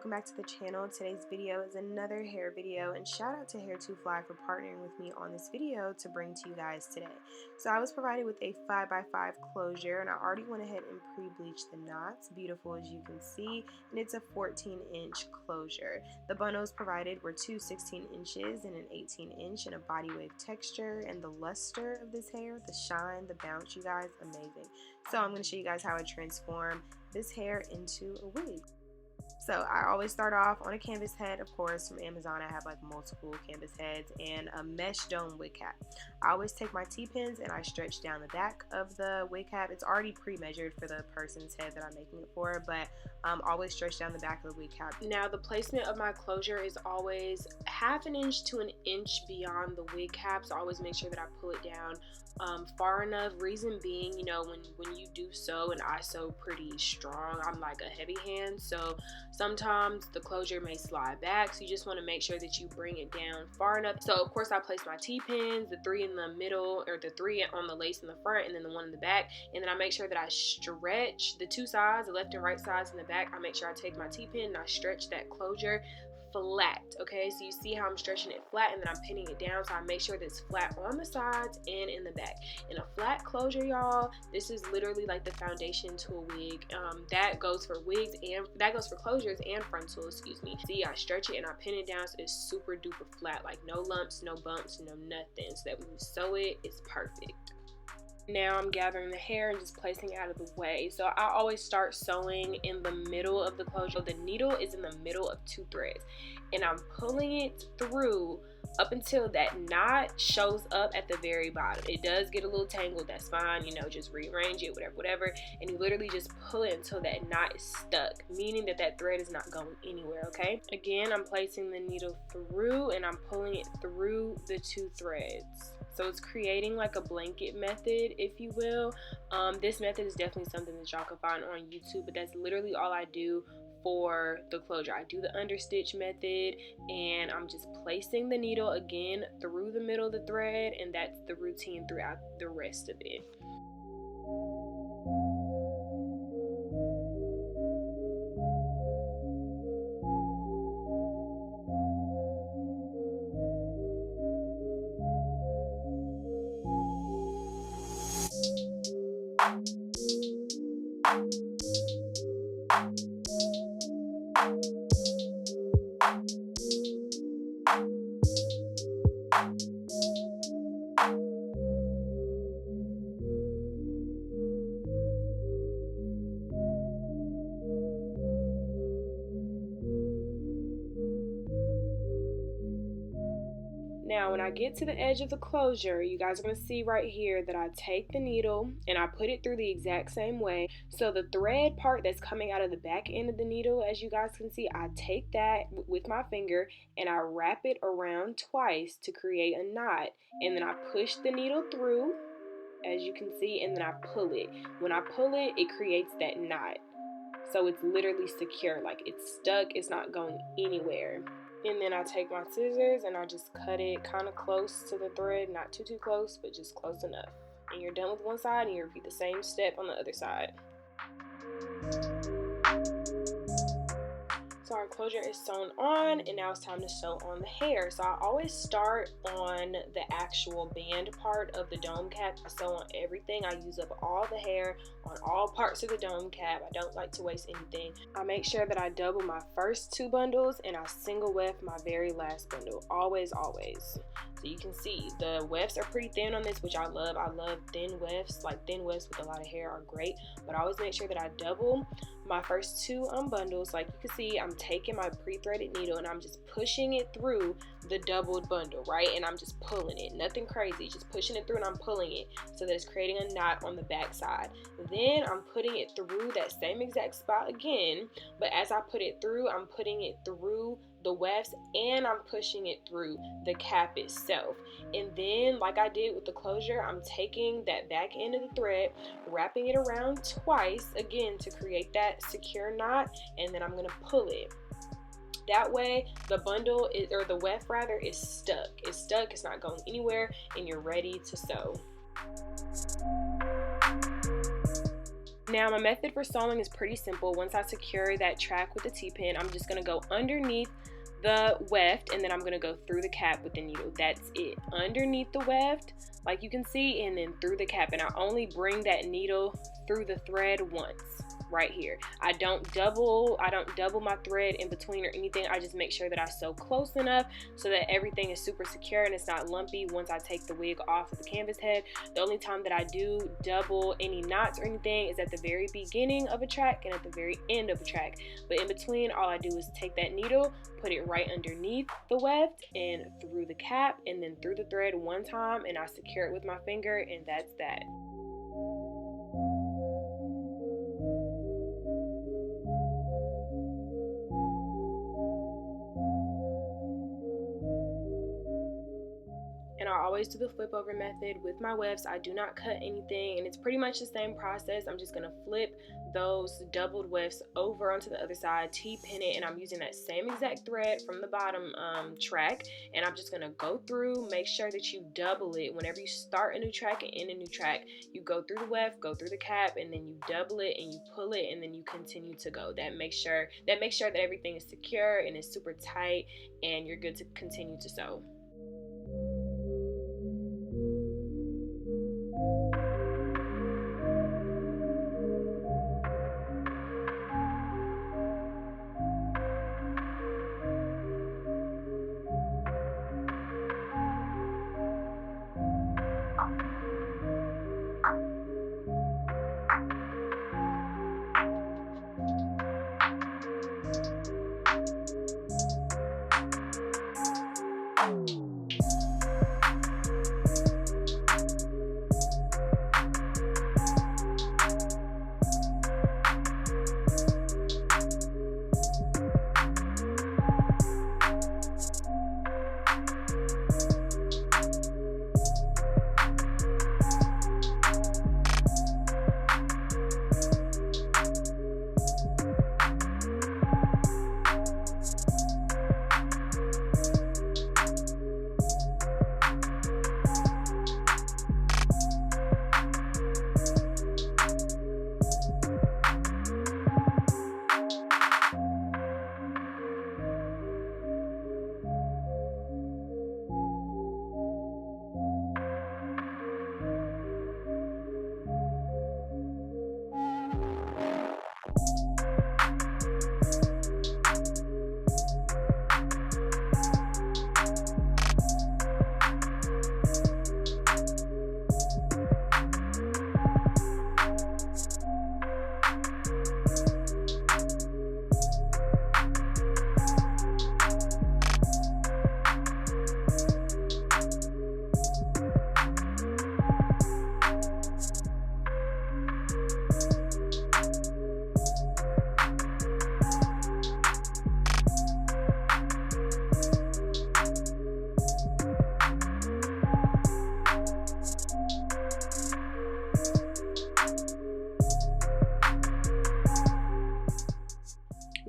welcome back to the channel. Today's video is another hair video, and shout out to Hair2Fly for partnering with me on this video to bring to you guys today. So I was provided with a 5x5 closure, and I already went ahead and pre-bleached the knots, beautiful as you can see, and it's a 14-inch closure. The bundles provided were two 16 inches and an 18-inch, and a body wave texture, and the luster of this hair, the shine, the bounce, you guys, amazing. So I'm going to show you guys how I transform this hair into a wig. So I always start off on a canvas head, of course, from Amazon. I have like multiple canvas heads and a mesh dome wig cap. I always take my T-pins and I stretch down the back of the wig cap. It's already pre-measured for the person's head that I'm making it for, but always stretch down the back of the wig cap. Now the placement of my closure is always half an inch to an inch beyond the wig cap, so I always make sure that I pull it down far enough. Reason being, you know, when you do sew, and I sew pretty strong, I'm like a heavy hand, so sometimes the closure may slide back, so you just want to make sure that you bring it down far enough. So of course I place my T-pins, the 3 in the middle, or the 3 on the lace in the front, and then the one in the back, and then I make sure that I stretch the two sides, the left and right sides in the back. I make sure I take my T-pin and I stretch that closure flat. Okay, so you see how I'm stretching it flat, and then I'm pinning it down, so I make sure that it's flat on the sides and in the back. And a flat closure, y'all, this is literally like the foundation to a wig. That goes for wigs, and that goes for closures and frontal, excuse me. See, I stretch it and I pin it down so it's super duper flat, like no lumps, no bumps, no nothing, so that when you sew it, it's perfect. Now I'm gathering the hair and just placing it out of the way. So I always start sewing in the middle of the closure. The needle is in the middle of 2 threads, and I'm pulling it through up until that knot shows up at the very bottom. It does get a little tangled, that's fine, you know, just rearrange it, whatever, and you literally just pull it until that knot is stuck, meaning that that thread is not going anywhere. Okay, again, I'm placing the needle through and I'm pulling it through the 2 threads. So it's creating like a blanket method, if you will. This method is definitely something that y'all can find on YouTube, but that's literally all I do for the closure. I do the understitch method, and I'm just placing the needle again through the middle of the thread, and that's the routine throughout the rest of it. Now when I get to the edge of the closure, you guys are going to see right here that I take the needle and I put it through the exact same way. So the thread part that's coming out of the back end of the needle, as you guys can see, I take that with my finger and I wrap it around twice to create a knot, and then I push the needle through, as you can see, and then I pull it. When I pull it, it creates that knot. So it's literally secure, like it's stuck, it's not going anywhere. And then I take my scissors and I just cut it kind of close to the thread, not too close, but just close enough. And you're done with one side, and you repeat the same step on the other side. So our closure is sewn on, and now it's time to sew on the hair. So I always start on the actual band part of the dome cap. I sew on everything. I use up all the hair on all parts of the dome cap. I don't like to waste anything. I make sure that I double my first 2 bundles and I single weft my very last bundle. Always, always. So you can see the wefts are pretty thin on this, which I love. I love thin wefts. Like thin wefts with a lot of hair are great, but I always make sure that I double my first 2 bundles. Like you can see, I'm taking my pre-threaded needle and I'm just pushing it through the doubled bundle, right? And I'm just pulling it, nothing crazy, just pushing it through, and I'm pulling it so that it's creating a knot on the back side. Then I'm putting it through that same exact spot again, but as I put it through, I'm putting it through the wefts and I'm pushing it through the cap itself. And then, like I did with the closure, I'm taking that back end of the thread, wrapping it around twice again to create that secure knot, and then I'm going to pull it. That way the bundle is, or the weft rather, is stuck. It's stuck, it's not going anywhere, and you're ready to sew. Now my method for sewing is pretty simple. Once I secure that track with the T-pin, I'm just going to go underneath the weft, and then I'm going to go through the cap with the needle. That's it. Underneath the weft, like you can see, and then through the cap. And I only bring that needle through the thread once. Right here. I don't double my thread in between or anything. I just make sure that I sew close enough so that everything is super secure and it's not lumpy once I take the wig off of the canvas head. The only time that I do double any knots or anything is at the very beginning of a track and at the very end of a track. But in between, all I do is take that needle, put it right underneath the weft and through the cap and then through the thread one time, and I secure it with my finger, and that's that. And I always do the flip over method with my wefts. I do not cut anything, and it's pretty much the same process. I'm just gonna flip those doubled wefts over onto the other side, T-pin it, and I'm using that same exact thread from the bottom track, and I'm just gonna go through. Make sure that you double it whenever you start a new track and end a new track. You go through the weft, go through the cap, and then you double it and you pull it, and then you continue to go. That makes sure that everything is secure and is super tight, and you're good to continue to sew.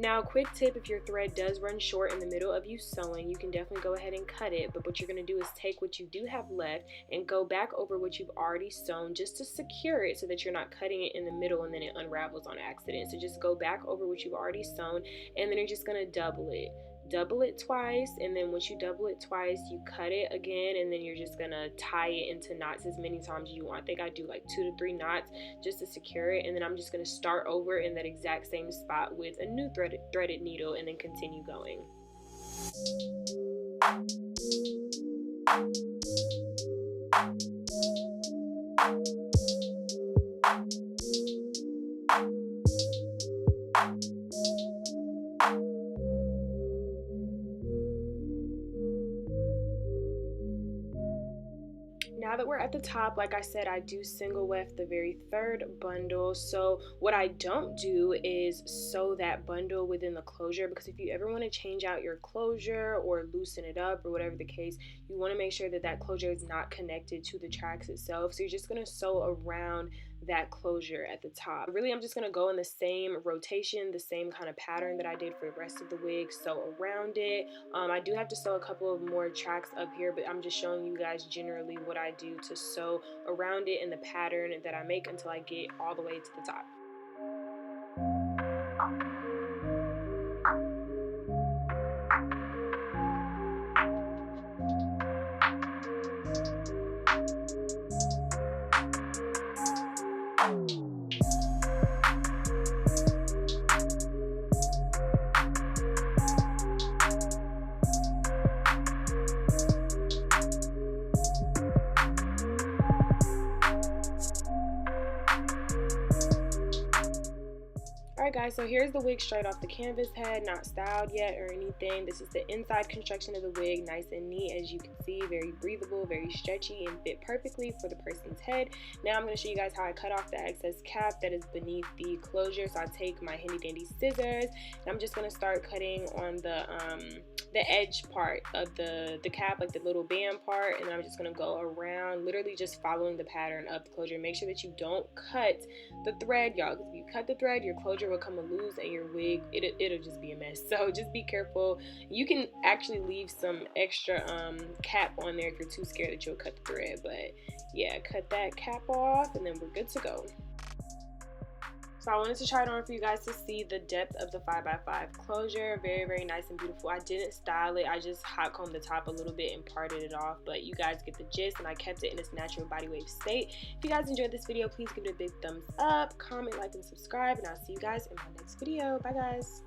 Now, quick tip, if your thread does run short in the middle of you sewing, you can definitely go ahead and cut it. But what you're going to do is take what you do have left and go back over what you've already sewn just to secure it so that you're not cutting it in the middle and then it unravels on accident. So just go back over what you've already sewn, and then you're just going to double it. Double it twice, and then once you double it twice, you cut it again, and then you're just gonna tie it into knots as many times as you want. I think I do like 2 to 3 knots just to secure it, and then I'm just gonna start over in that exact same spot with a new threaded needle and then continue going. Now that we're at the top, like I said, I do single weft the very third bundle. So what I don't do is sew that bundle within the closure, because if you ever want to change out your closure or loosen it up or whatever the case, you want to make sure that that closure is not connected to the tracks itself. So you're just going to sew around that closure at the top. Really, I'm just going to go in the same rotation, the same kind of pattern that I did for the rest of the wig, sew around it. I do have to sew a couple of more tracks up here, but I'm just showing you guys generally what I do to sew around it and the pattern that I make until I get all the way to the top. Alright guys, so here's the wig straight off the canvas head, not styled yet or anything. This is the inside construction of the wig, nice and neat as you can see, very breathable, very stretchy, and fit perfectly for the person's head. Now I'm going to show you guys how I cut off the excess cap that is beneath the closure. So I take my handy dandy scissors and I'm just going to start cutting on the edge part of the cap, like the little band part, and I'm just going to go around, literally just following the pattern of the closure. Make sure that you don't cut the thread, y'all, because if you cut the thread, your closure will come loose and your wig, it'll just be a mess. So just be careful. You can actually leave some extra cap on there if you're too scared that you'll cut the thread, but yeah, cut that cap off and then we're good to go. So I wanted to try it on for you guys to see the depth of the 5x5 closure. Very, very nice and beautiful. I didn't style it. I just hot combed the top a little bit and parted it off, but you guys get the gist, and I kept it in its natural body wave state. If you guys enjoyed this video, please give it a big thumbs up, comment, like, and subscribe, and I'll see you guys in my next video. Bye guys.